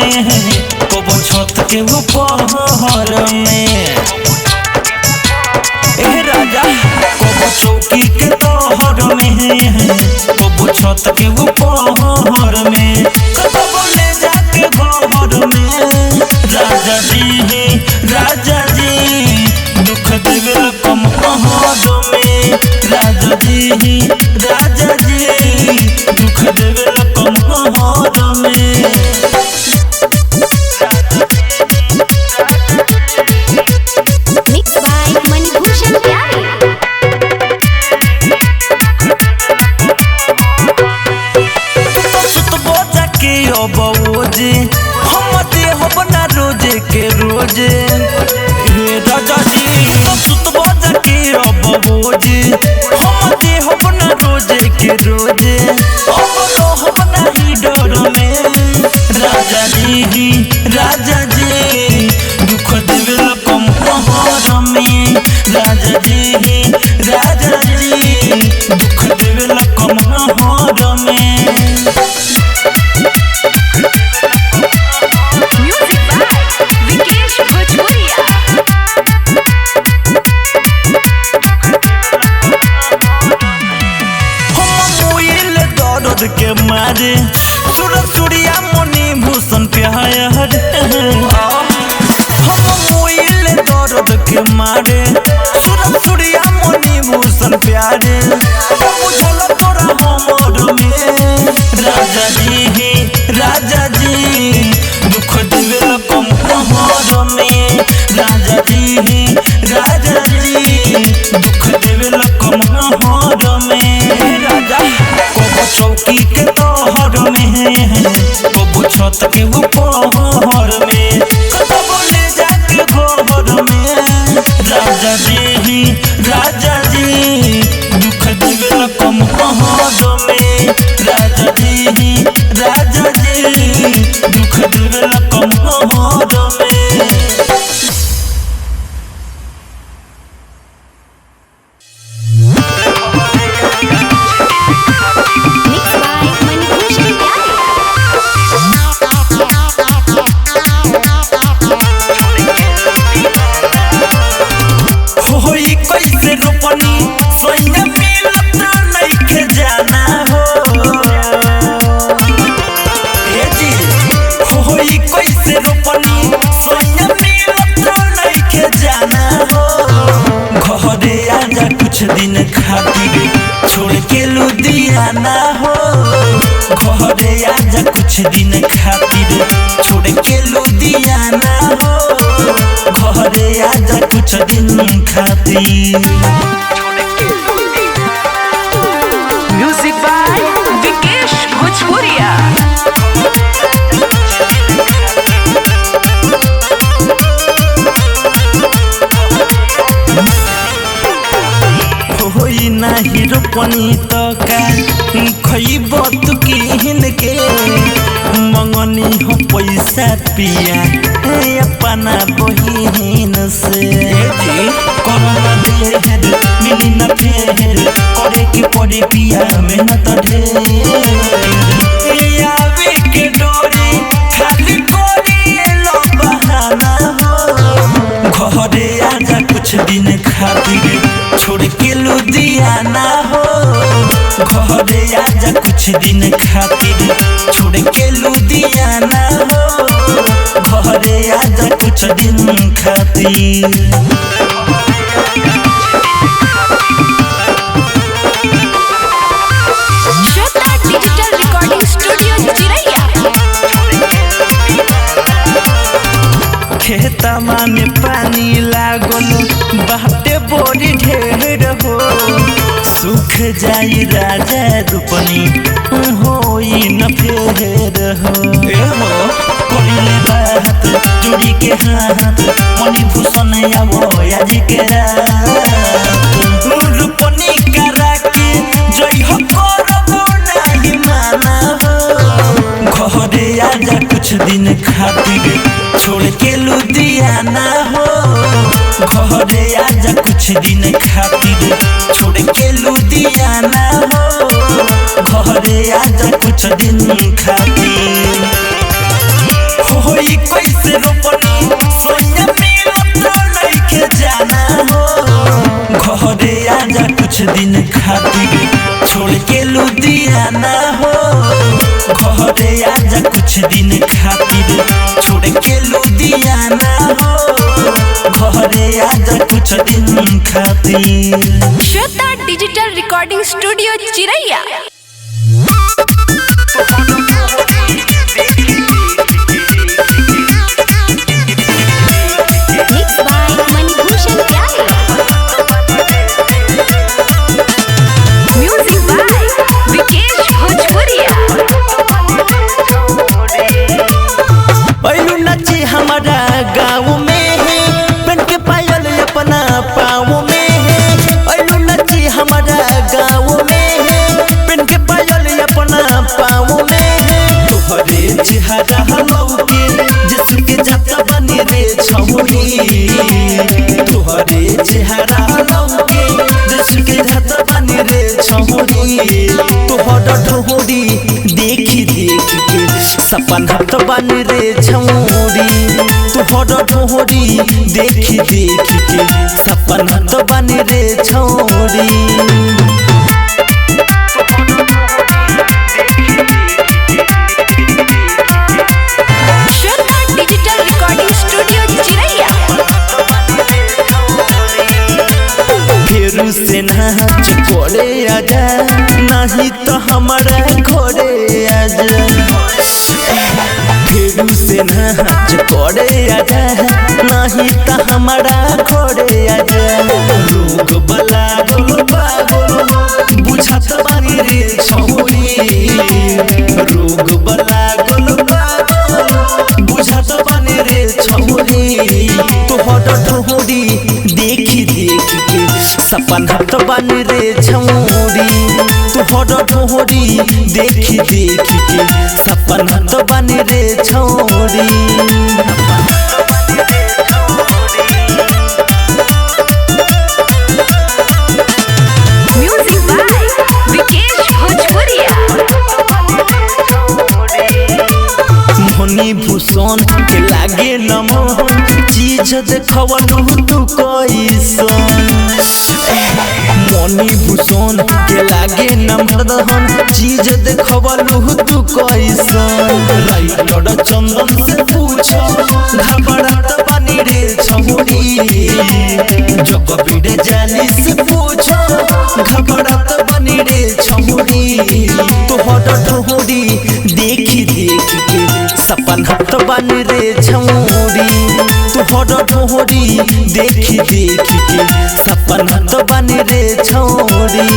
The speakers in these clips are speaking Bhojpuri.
में, कबो छत के ऊपर में। ए राजा कबो चौकी के तोहर में, कबो छत के ऊपर में, कबो ले जाके घर में। राजा जी दुख देवे कम पहाड़ में। राजा जी दुख देवे कम पहाड़ में। मिक्स बाय मणिभूषण प्यारे। सुतबो जाके अब ओजे हम देहब ना रोजे के रोजे। हे राजा जी सुतबो जाके अब ओजे हम देहब ना रोजे के रोजे। अब रहब नाही डर में। राजा जी दुख देवे कम पहाड़ में। राजा जी दुख देवे कम पहाड़ में। म्यूजिक बाय विकेश भोजपुरिया। दर्द के मारे सूर्या मणिभूषण प्यारे। हम मोइल दर्द के मारे सूर्या मणिभूषण प्यारे। बुझल तोरा हमर में। राजा जी दुख देवे कम पहाड़ में। राजा जी दुख देवे कम पहाड़ में। राजा कबो चौकी के तोहर में, कबो छत के ऊपर में, कबो ले जाके घर में। राजा जी दुख देवे कम पहाड़ में। राजा जी दुख देवे कम पहाड़ में। मिक्स बाय मणिभूषण प्यारे। होई कैसे रोपनी सोइना मिलत नइखे जाना हो। ए जी होई कैसे रोपनी सोइना मिलत नइखे जाना हो। घरे आजा कुछ दिन खातिर छोड़ के लुधियाना हो। घरे आजा कुछ दिन खातिर छोड़ के लुधियाना हो। घरे आजा कुछ दिन खातिर। म्यूजिक बाय विकेश भोजपुरिया। होई नाही रोपनी तो का खइब तू किन के। मंगनी हो पैसा पिया अपना बहिन से। कोरोना देहर मिली न फेर करे के पड़े पिया मेहनत ढेर। आवे के डोरी खाली करे लो बहाना हो। घरे आजा कुछ दिन खातिर छोड़ के लुधियाना हो। घरे आजा कुछ दिन खातिर छोड़ के लुधियाना हो। घरे आजा कुछ दिन खातिर। श्वेता डिजिटल रिकॉर्डिंग स्टूडियो चिरैया। खेतमा में पानी लागल बाटे बड़ी ढेर हो। सुख जाई राजा रोपनी होई न फेर हो। करिले बात जोड़ी के हाथ मणिभूषण आवो आज के रात। रोपनी करा के जई हो करबो नाही माना हो। घरे आजा कुछ दिन खातिर छोड़ के लुधियाना हो। घरे आजा कुछ दिन खातिर छोड़ के लुधियाना हो। घरे आजा कुछ दिन खातिर। ढोरी कैसे रोपनी सोया मिलत नइखे जाना हो घरे आजा कुछ दिन खातिर छोड़ के लुधियाना हो घरे आजा कुछ दिन खातिर छोड़ के लुधियाना हो घरे आजा कुछ दिन खातिर। Shweta digital recording studio Chiraiya. Mix by Manibhushan Pyare. Music by Vikesh भोजपुरिया। पहलू नची हमारा गाँव में है बन के पायल अपना पाँव में है पहलू नची हमारा गाँव में है बन के पायल अपना पाँव में है तोहरे चेहरा लौके जिसके जाता बनी रे छौरी तोहरे चेहरा लौके जिसके जाता बनी रे छौरी तोहरा ढोरी देखी देख के सपना तो बन रे छौरी तोहरा ढोरी देखी देख के सपना तो बन रे छौरी। श्वेता डिजिटल रिकॉर्डिंग स्टूडियो चिरैया। फेरू से नाच करे आजा नहीं तो हमारा घरे आजा फेरू से नाच करे आजा नहीं तो हमारा घरे आजा लोग बला गोल पागल बुझत बानी रे छौरी रोग बला गोल पागल बुझत बानी रे छौरी तोहरा ढोरी देखी देख के सपना तो बन रे छौरी तोहरा ढोरी देखी देख के सपना तो बन रे छौरी। म्यूजिक बाय विकेश भोजपुरिया। मोहनी भूषण के लागे नमन चीज देखवलू तू कैसन मोहनी भूषण के लागे नमन चीज देखवलू तू कैसन राइटर चंदन से पूछो घबरात बनी रे छौरी जब बिड़े जाली से पूछो घबरात बनी रे छौरी तोहरा ढोरी देखी देख के सपना तो बन रे छौरी तोहरा ढोरी देखी देख के सपना तो बन रे छौरी।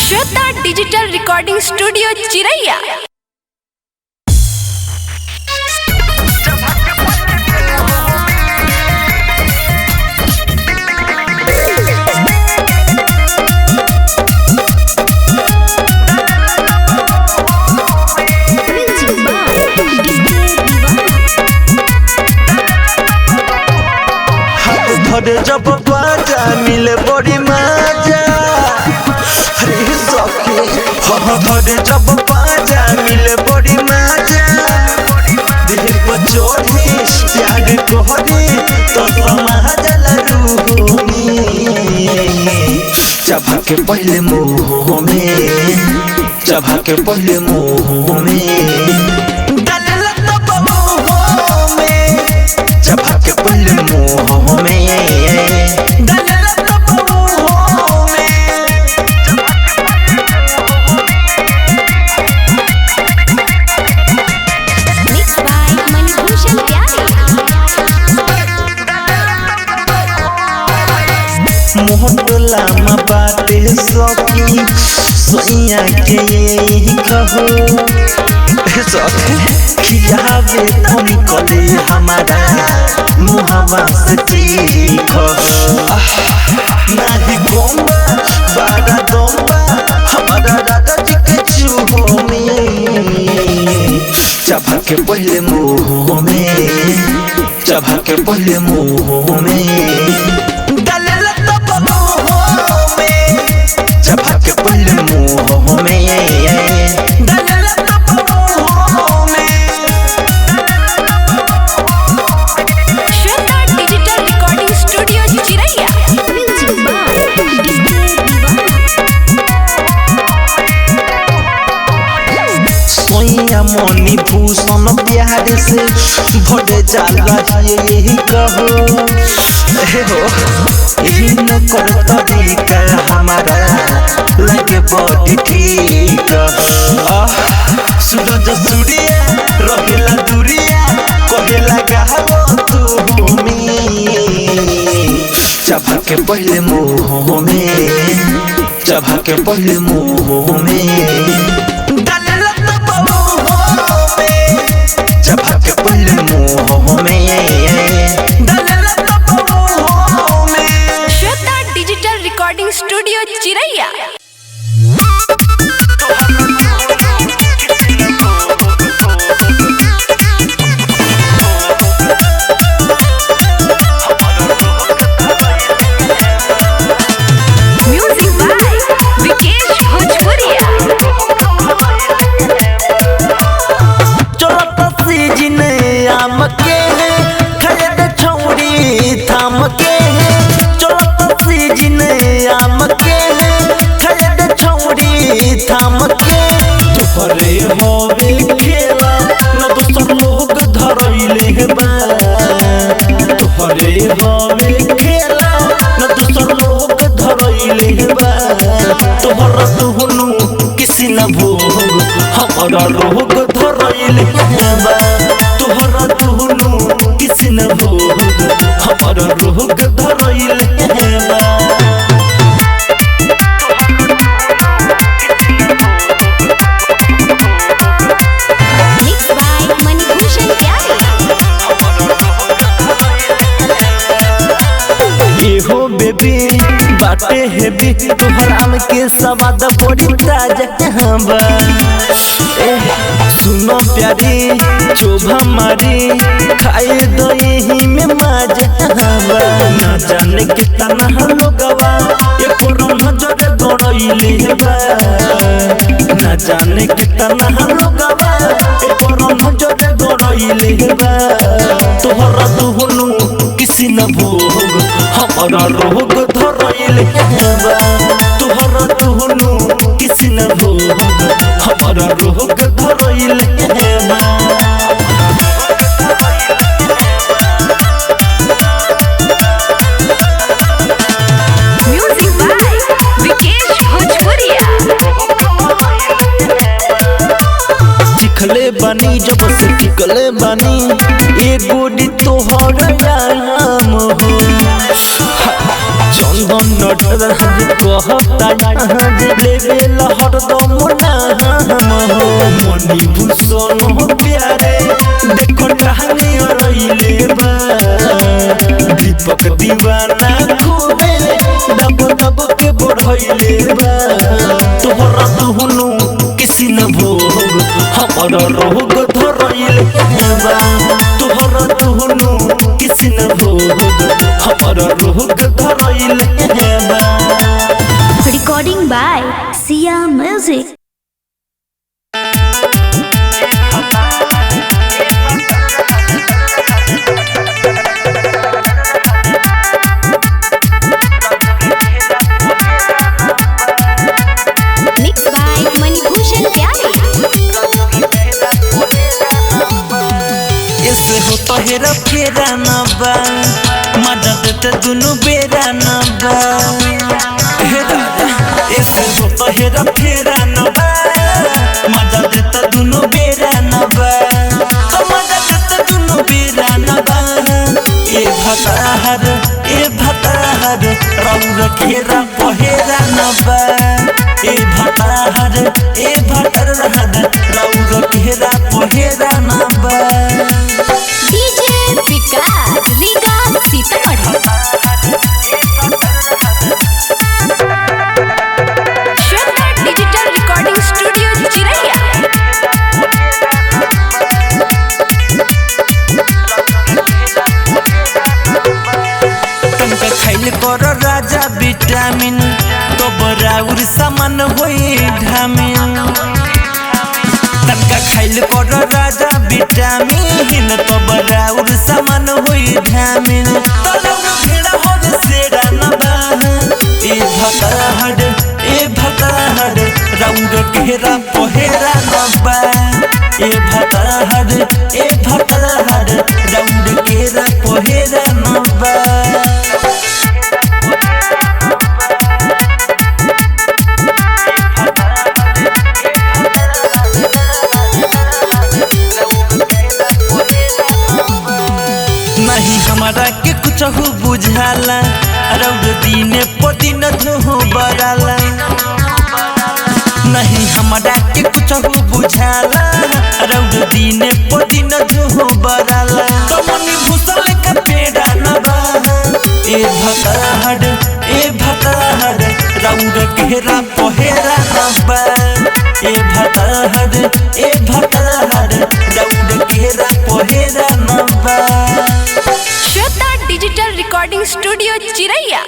श्वेता डिजिटल रिकॉर्डिंग स्टूडियो चिरैया। धरे जब बाजा मिले बड़ी मजा अरे सखी धरे जब बाजा मिले बड़ी मजा दिल पर चोरी प्यार तोहरी तो समाज लरूनी चबा के पहले मुँह में चबा के पहले मुँह में डाले तो मुँह में चबा के पहले मुँह में मोहब्बला में बातें सकी सोइया के यही कहो खियावे तो निकले हमारा मुहावा से चीखो नहीं गोंबा बारा दोंबा हमारा दादा जी के चूहो में चबा के पहले मुँह में चबा के पहले मुँह में मुँह में सैया मनी भूषण प्यार से भर जाला यही कहो हे हो यही न कर तरीका हमारा लगे बड़ी ठीक सूरज सूर्या रहेला दूरिया कहेला गावो तू चबा के पहले मुँह में चबा के पहले मुँह में डालेला तो मुँह में चबा के पहले मुँह में डालेला तो मुँह में। श्वेता डिजिटल रिकॉर्डिंग स्टूडियो चिरैया। तोहरे होवे खेला न दोसर लोग धरैले बा तोहरे होवे खेला न दोसर लोग धरैले बा तोहरा तुहनु किसी न भोग हमारा रोग धरैले बा तोहरा तुहनु किसी न भोग हमारा रोग धरैले बा। बेबी बाटे हेबी तोहर आम के स्वाद बड़ी ताजा बा सुनो प्यारी चोभा मारी खाए दो यही में मजा बा ना जाने कितना लोगवा ये पर नजर गड़ैले बा ना जाने कितना लोगवा ये पर नजर गड़ैले बा तोहरा तुहनु किसी न भोग हमारा रोग धरैले बा तोहरा तुहनु किसी न भोग हमारा रोग धरैले बा। म्यूजिक बाय विकेश भोजपुरिया। चिखले बानी जब से टिकले बानी ये गोडी तोहर नाम हो चंदन नटरा कहता लेवेला हरदम नाम हो मनी भूषण प्यारे देखो टहनी रैले बा दीपक दीवाना खूबे दब दब के बढ़ैले बा तोहरा तुहनु किसी न भोग हमारा रोग धरैले बा तोहरा तुहनु किसी न भोग हमारा रोग धरैले बा। Recording by Siya music. Mix by Manibhushan Pyare. ऐसे हो तोहरा फेरा न बा मदद ते दुनु बेरा न बा हे दादा ऐसे हो तोहरा फेरा न बा मदद ते दुनु बेरा न बा तो मदद ते दुनु बेरा न बा ए भताहर रौर घेरा पहेरा न बा ए भताहर रौर घेरा पहेरा न बा। DJ Vikas Riga Sitamarhi. Shweta digital recording studio Chiraiya. तनका खैल कर राजा विटामिन तो बराउर सामान होई ढामिन तनका खैल कर राजा विटामिन तो बराउर सामान होई ढामिन तलौर भेड़ा हो सेरा न बा ए भताहर रौर घेरा पहेरा न बा ए भताहर ए भताहर राउंड के रा पहेरा नबा नहीं हमारा के कुछ हो बुझाला रौद दिने पर दिन धो बराला नहीं हमारा के कुछ हो बुझाला रौद दिने पर दिन धो बराला तो मनी भूसल का पेड़ा नबा ए भताहर रौद केरा पहेरा नबा ए भताहर रौद केरा पहेरा नबा श्वेता डिजिटल रिकॉर्डिंग स्टूडियो चिरैया।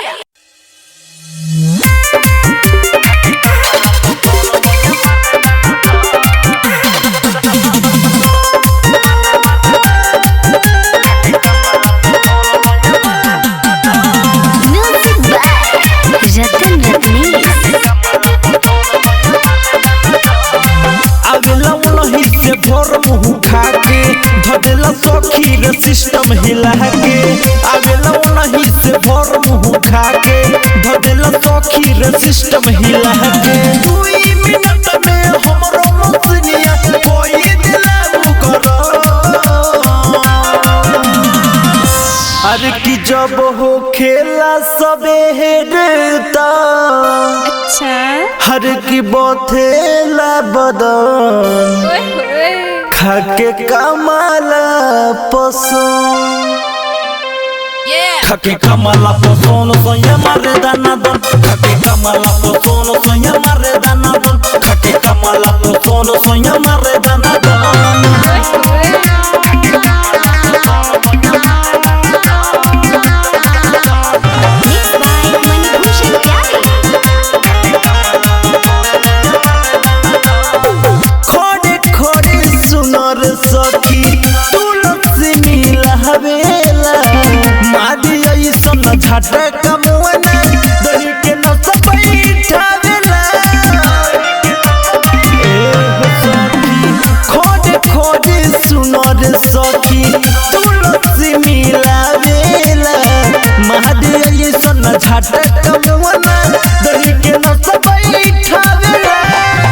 अगला नहीं से भोर मुँह खा के धदेला सखी रे सिस्टम हिला के अगला नहीं से भोर मुँह खा के धदेला सखी रे सिस्टम हिला के 2 मिनट में हमरो मसनिया कोई दिला करो अरे की जब हो खेला सबे हेडता अच्छा हर की बोथेला बदन खाके कमाला पसंद खाके कमाला पसंद सोया मारे दाना दन खाके कमाला पसंद सोया मारे दाना दन खाके कमाला पसंद सोया मारे दाना दन सखी तुलसी मिला हवेला मादी ऐसन झटका मुआना दही के नस बैठावेला खोजे खोजे सुनर सखी तुलसी मिला हवेला मादी ऐसन झटका मुआना दही के नस बैठावेला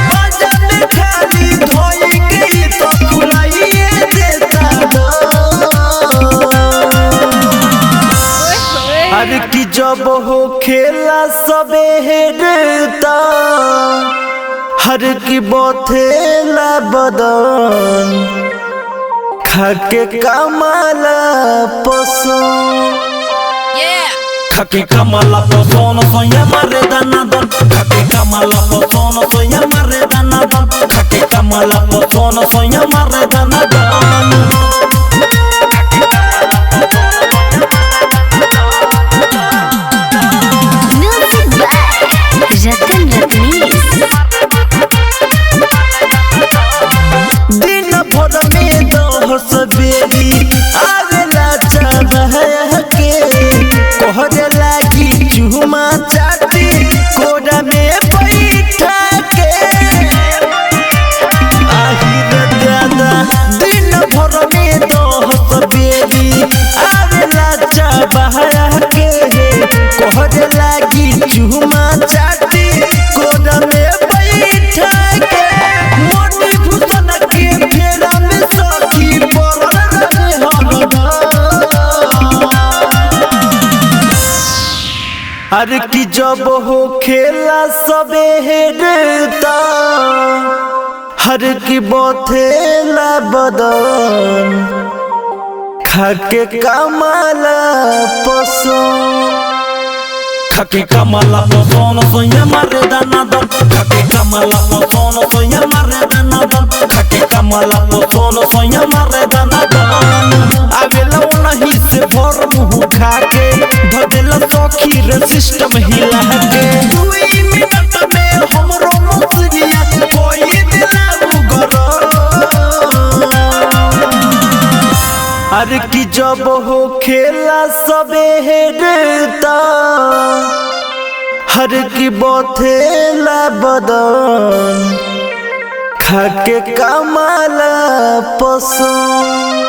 बाजार खाली धोई गई तो फुलाई अरे की जब हो खेला सबे हेडता हर की बोथेला बदन खाके कमाला पसंद खाके कमाला पसंद सोया मारे दाना दन खाके कमाला पसंद सोया मारे दाना दन खाके कमाला पसंद सोया मारे दाना दन दिन भर में दहस बेरी आवेला चाबह के कोहरे लागी चुमा चाटी कोड़ा में बैठा के आहिर दादा दिन भर में दहस बेरी आवेला चाबह के कोहरे लागी चुमा चाटी कोड़ा में बैठा के मोटी भूषण के फेरा में सखी पड़ल रहे अरे की जब हो खेला सबे हेडता हर की बोथेला बदन खाके कमाला पसंद खाके कमाला पसंद सोया मारे दाना दन खाके कमाला पसंद सोया मारे दाना दन खाके कमाला पसंद सोया मारे दाना दन अगला नहीं से भोर मुँह खा के धदेला सखी रे सिस्टम हिला के 2 मिनट में हमरो मसनिया कोई दिला करो अरे की जब हो खेला सबे हेडता हर की बोथेला बदन खाके कमला पसंद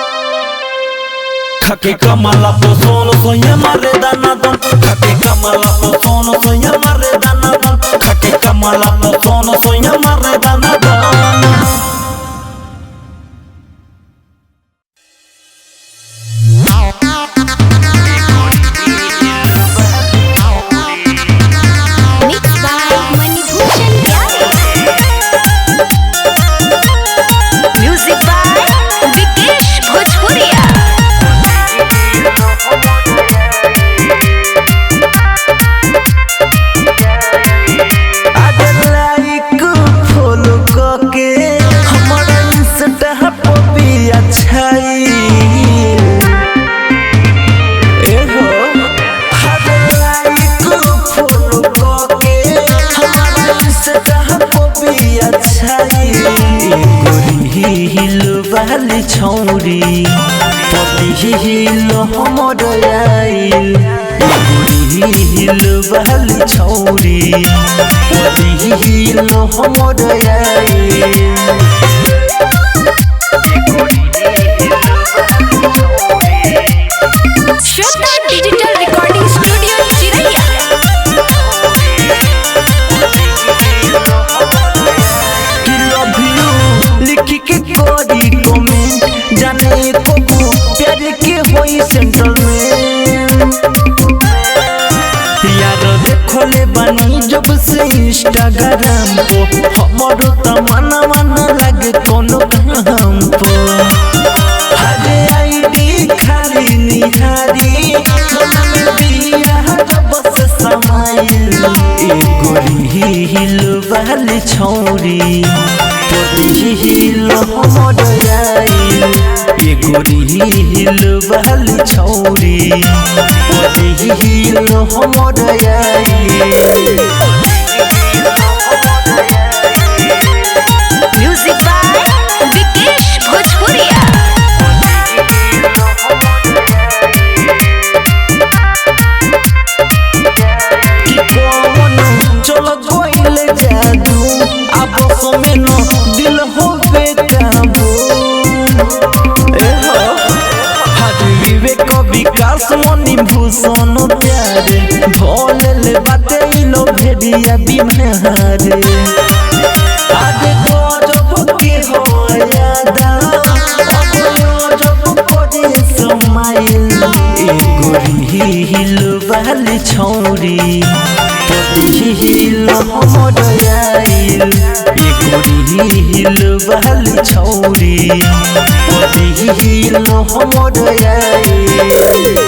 खाके कमला पसंद सोया मारे दाना दन खाके कमला पसंद सोया मारे दाना दन खाके कमला पसंद सोया मारे दाना दन Mixed by Manibhushan Pyare. Music by Vikesh Bhojpuria. वाली छौरी पति हिलो हमर आइल हिलो वाली छौरी पति हिलो हमर आइल Shraddha Digital Recording Studio, Chiraiya. लिख के कोरी कमेंट जाने को प्यार के होई सेंट्रल में यार देखो ले बनी जब से इंस्टाग्राम को हमरो तमन्ना मन लगे कोनो काम को हरे आईडी खाली निहारी मन में बिया जब से समाइल एगो हिल वाली छौरी हिल हमर आइल एगो हिल वाली छौरी हिल हमर आइल Music by Vikesh Bhojpuria. चल गोइल जादू अब समय न दिल होवे काबू विवेक विकास मनी भूषण प्यारे भोले बाटे लो भेड़िया बिहारे आगे गजब के हो यादा अब गजब करे समाइल एगो हिल वाली छौरी हिल हमर आइल एगो हिल वाली छौरी हिल हमर आइल